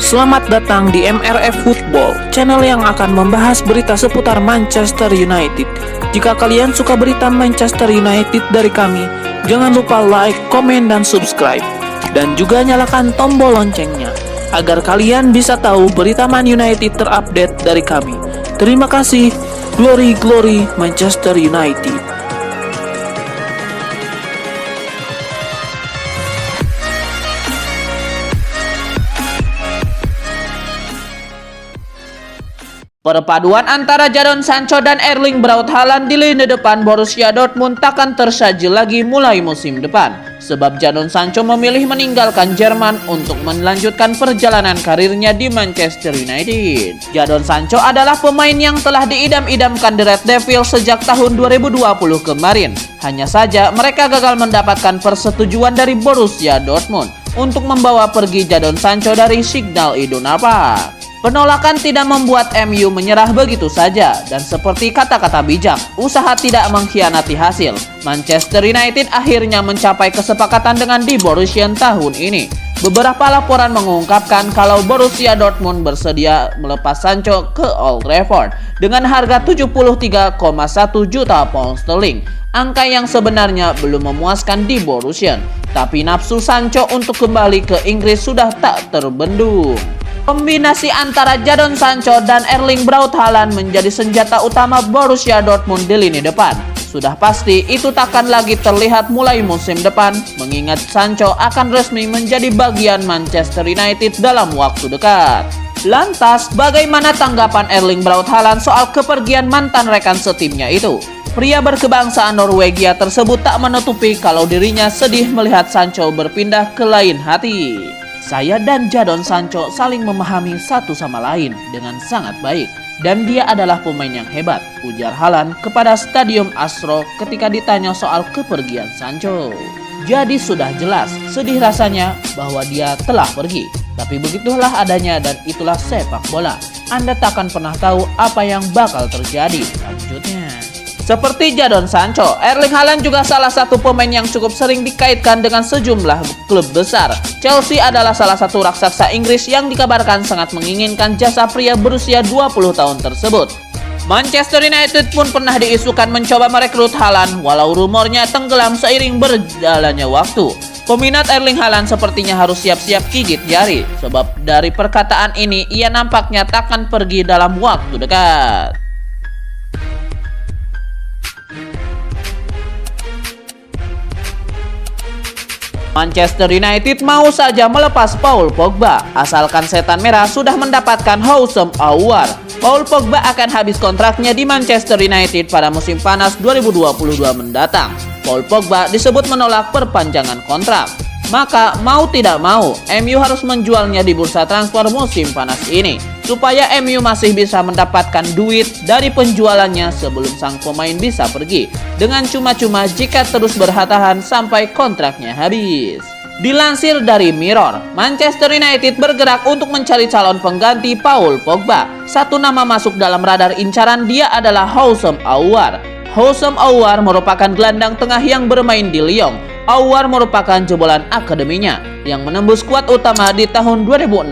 Selamat datang di MRF Football, channel yang akan membahas berita seputar Manchester United. Jika kalian suka berita Manchester United dari kami, jangan lupa like, komen, dan subscribe. Dan juga nyalakan tombol loncengnya, agar kalian bisa tahu berita Man United terupdate dari kami. Terima kasih, Glory Glory Manchester United. Perpaduan antara Jadon Sancho dan Erling Braut Haaland di lini depan Borussia Dortmund takkan tersaji lagi mulai musim depan, sebab Jadon Sancho memilih meninggalkan Jerman untuk melanjutkan perjalanan karirnya di Manchester United. Jadon Sancho adalah pemain yang telah diidam-idamkan The Red Devils sejak tahun 2020 kemarin. Hanya saja mereka gagal mendapatkan persetujuan dari Borussia Dortmund untuk membawa pergi Jadon Sancho dari Signal Iduna Park. Penolakan tidak membuat MU menyerah begitu saja, dan seperti kata-kata bijak, usaha tidak mengkhianati hasil. Manchester United akhirnya mencapai kesepakatan dengan Die Borussia tahun ini. Beberapa laporan mengungkapkan kalau Borussia Dortmund bersedia melepas Sancho ke Old Trafford dengan harga 73,1 juta pound sterling. Angka yang sebenarnya belum memuaskan Die Borussia, tapi nafsu Sancho untuk kembali ke Inggris sudah tak terbendung. Kombinasi antara Jadon Sancho dan Erling Braut Haaland menjadi senjata utama Borussia Dortmund di lini depan. Sudah pasti itu takkan lagi terlihat mulai musim depan, mengingat Sancho akan resmi menjadi bagian Manchester United dalam waktu dekat. Lantas, bagaimana tanggapan Erling Braut Haaland soal kepergian mantan rekan setimnya itu? Pria berkebangsaan Norwegia tersebut tak menutupi kalau dirinya sedih melihat Sancho berpindah ke lain hati. Saya dan Jadon Sancho saling memahami satu sama lain dengan sangat baik, dan dia adalah pemain yang hebat, ujar Haaland kepada Stadium Astro ketika ditanya soal kepergian Sancho. Jadi sudah jelas, sedih rasanya bahwa dia telah pergi. Tapi begitulah adanya dan itulah sepak bola. Anda takkan pernah tahu apa yang bakal terjadi lanjutnya. Seperti Jadon Sancho, Erling Haaland juga salah satu pemain yang cukup sering dikaitkan dengan sejumlah klub besar. Chelsea adalah salah satu raksasa Inggris yang dikabarkan sangat menginginkan jasa pria berusia 20 tahun tersebut. Manchester United pun pernah diisukan mencoba merekrut Haaland, walau rumornya tenggelam seiring berjalannya waktu. Peminat Erling Haaland sepertinya harus siap-siap gigit jari, sebab dari perkataan ini ia nampaknya takkan pergi dalam waktu dekat. Manchester United mau saja melepas Paul Pogba, asalkan setan merah sudah mendapatkan Houssem Aouar. Paul Pogba akan habis kontraknya di Manchester United pada musim panas 2022 mendatang. Paul Pogba disebut menolak perpanjangan kontrak. Maka mau tidak mau, MU harus menjualnya di bursa transfer musim panas ini, supaya MU masih bisa mendapatkan duit dari penjualannya sebelum sang pemain bisa pergi, dengan cuma-cuma jika terus bertahan sampai kontraknya habis. Dilansir dari Mirror, Manchester United bergerak untuk mencari calon pengganti Paul Pogba. Satu nama masuk dalam radar incaran dia adalah Houssem Aouar. Houssem Aouar merupakan gelandang tengah yang bermain di Lyon. Aouar merupakan jebolan akademinya yang menembus skuad utama di tahun 2016.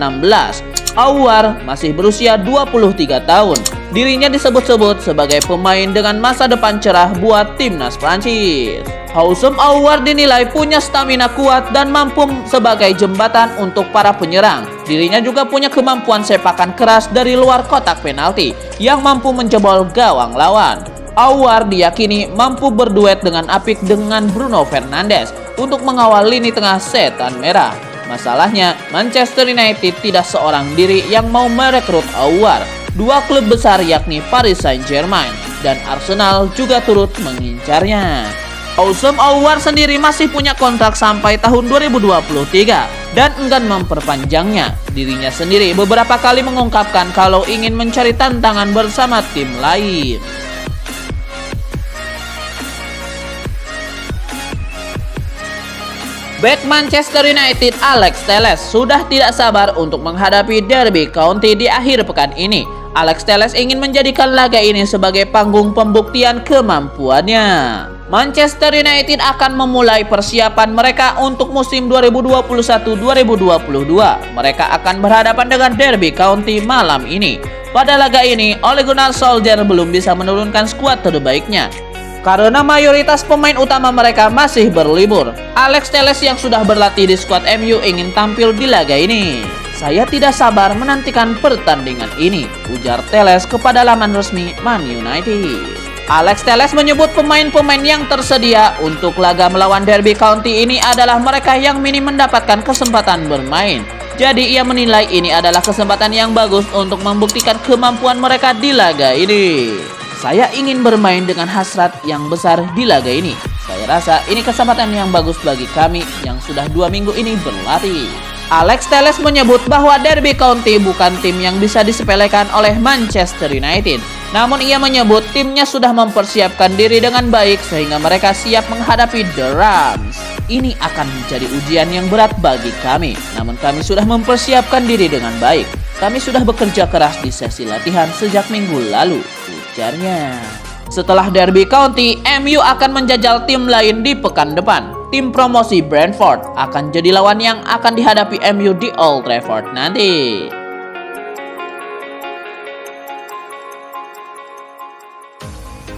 Aouar masih berusia 23 tahun. Dirinya disebut-sebut sebagai pemain dengan masa depan cerah buat timnas Prancis. Houssem Aouar dinilai punya stamina kuat dan mampu sebagai jembatan untuk para penyerang. Dirinya juga punya kemampuan sepakan keras dari luar kotak penalti yang mampu menjebol gawang lawan. Aouar diyakini mampu berduet dengan apik dengan Bruno Fernandes untuk mengawal lini tengah setan merah. Masalahnya, Manchester United tidak seorang diri yang mau merekrut Aouar. Dua klub besar yakni Paris Saint-Germain dan Arsenal juga turut mengincarnya. Houssem Aouar sendiri masih punya kontrak sampai tahun 2023 dan enggan memperpanjangnya. Dirinya sendiri beberapa kali mengungkapkan kalau ingin mencari tantangan bersama tim lain. Bek Manchester United Alex Telles sudah tidak sabar untuk menghadapi Derby County di akhir pekan ini. Alex Telles ingin menjadikan laga ini sebagai panggung pembuktian kemampuannya. Manchester United akan memulai persiapan mereka untuk musim 2021-2022. Mereka akan berhadapan dengan Derby County malam ini. Pada laga ini, Ole Gunnar Solskjaer belum bisa menurunkan skuad terbaiknya karena mayoritas pemain utama mereka masih berlibur. Alex Telles yang sudah berlatih di skuad MU ingin tampil di laga ini. "Saya tidak sabar menantikan pertandingan ini," ujar Telles kepada laman resmi Man United. Alex Telles menyebut pemain-pemain yang tersedia untuk laga melawan Derby County ini adalah mereka yang minim mendapatkan kesempatan bermain. Jadi ia menilai ini adalah kesempatan yang bagus untuk membuktikan kemampuan mereka di laga ini. "Saya ingin bermain dengan hasrat yang besar di laga ini. Saya rasa ini kesempatan yang bagus bagi kami yang sudah 2 minggu ini berlatih." Alex Telles menyebut bahwa Derby County bukan tim yang bisa disepelekan oleh Manchester United. Namun ia menyebut timnya sudah mempersiapkan diri dengan baik sehingga mereka siap menghadapi The Rams. "Ini akan menjadi ujian yang berat bagi kami, namun kami sudah mempersiapkan diri dengan baik. Kami sudah bekerja keras di sesi latihan sejak minggu lalu," ujarnya. Setelah Derby County, MU akan menjajal tim lain di pekan depan. Tim promosi Brentford akan jadi lawan yang akan dihadapi MU di Old Trafford nanti.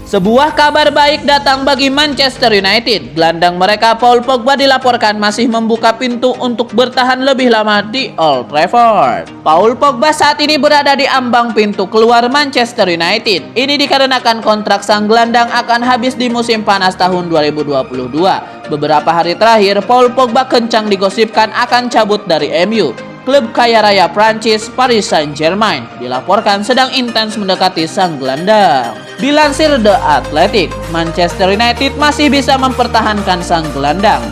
Sebuah kabar baik datang bagi Manchester United. Gelandang mereka Paul Pogba dilaporkan masih membuka pintu untuk bertahan lebih lama di Old Trafford. Paul Pogba saat ini berada di ambang pintu keluar Manchester United. Ini dikarenakan kontrak sang gelandang akan habis di musim panas tahun 2022. Beberapa hari terakhir, Paul Pogba kencang digosipkan akan cabut dari MU. Klub kaya raya Prancis Paris Saint-Germain dilaporkan sedang intens mendekati sang gelandang. Dilansir The Athletic, Manchester United masih bisa mempertahankan sang gelandang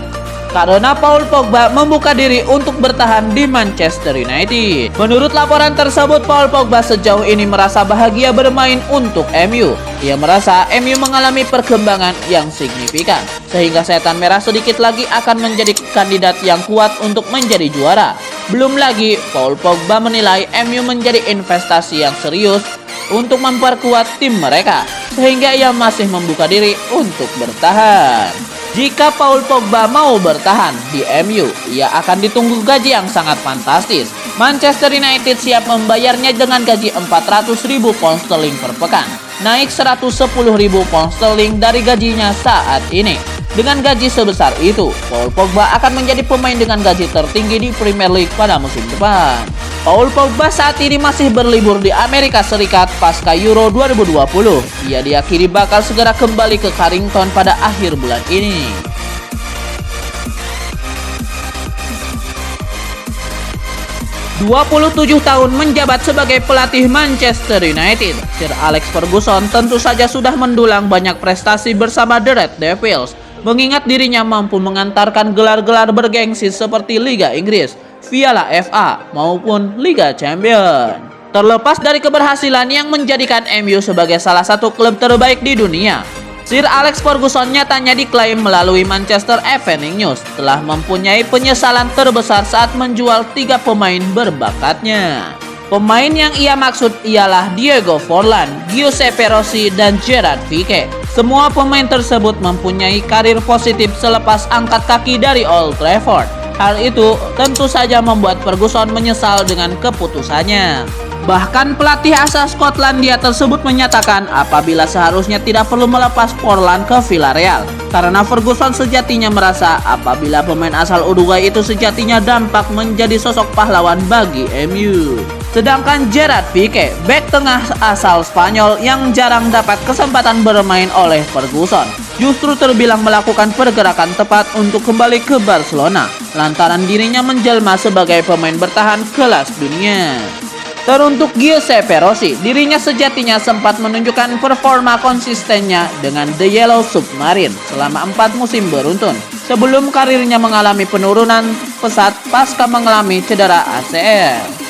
karena Paul Pogba membuka diri untuk bertahan di Manchester United. Menurut laporan tersebut, Paul Pogba sejauh ini merasa bahagia bermain untuk MU. Ia merasa MU mengalami perkembangan yang signifikan, sehingga setan merah sedikit lagi akan menjadi kandidat yang kuat untuk menjadi juara. Belum lagi, Paul Pogba menilai MU menjadi investasi yang serius untuk memperkuat tim mereka, sehingga ia masih membuka diri untuk bertahan. Jika Paul Pogba mau bertahan di MU, ia akan ditunggu gaji yang sangat fantastis. Manchester United siap membayarnya dengan gaji 400.000 pound sterling per pekan, naik 110.000 pound sterling dari gajinya saat ini. Dengan gaji sebesar itu, Paul Pogba akan menjadi pemain dengan gaji tertinggi di Premier League pada musim depan. Paul Pogba saat ini masih berlibur di Amerika Serikat pasca Euro 2020. Ia diyakini bakal segera kembali ke Carrington pada akhir bulan ini. "27 tahun menjabat sebagai pelatih Manchester United, Sir Alex Ferguson tentu saja sudah mendulang banyak prestasi bersama The Red Devils, mengingat dirinya mampu mengantarkan gelar-gelar bergengsi seperti Liga Inggris, Piala FA, maupun Liga Champions. Terlepas dari keberhasilan yang menjadikan MU sebagai salah satu klub terbaik di dunia, Sir Alex Ferguson nyatanya diklaim melalui Manchester Evening News telah mempunyai penyesalan terbesar saat menjual 3 pemain berbakatnya. Pemain yang ia maksud ialah Diego Forlan, Giuseppe Rossi, dan Gerard Pique. Semua pemain tersebut mempunyai karir positif selepas angkat kaki dari Old Trafford. Hal itu tentu saja membuat Ferguson menyesal dengan keputusannya. Bahkan pelatih asal Skotlandia tersebut menyatakan apabila seharusnya tidak perlu melepas Forlan ke Villarreal, karena Ferguson sejatinya merasa apabila pemain asal Uruguay itu sejatinya dampak menjadi sosok pahlawan bagi MU. Sedangkan Gerard Pique, bek tengah asal Spanyol yang jarang dapat kesempatan bermain oleh Ferguson, justru terbilang melakukan pergerakan tepat untuk kembali ke Barcelona lantaran dirinya menjelma sebagai pemain bertahan kelas dunia. Teruntuk Giuseppe Rossi, dirinya sejatinya sempat menunjukkan performa konsistennya dengan The Yellow Submarine selama 4 musim beruntun sebelum karirnya mengalami penurunan pesat pasca mengalami cedera ACL.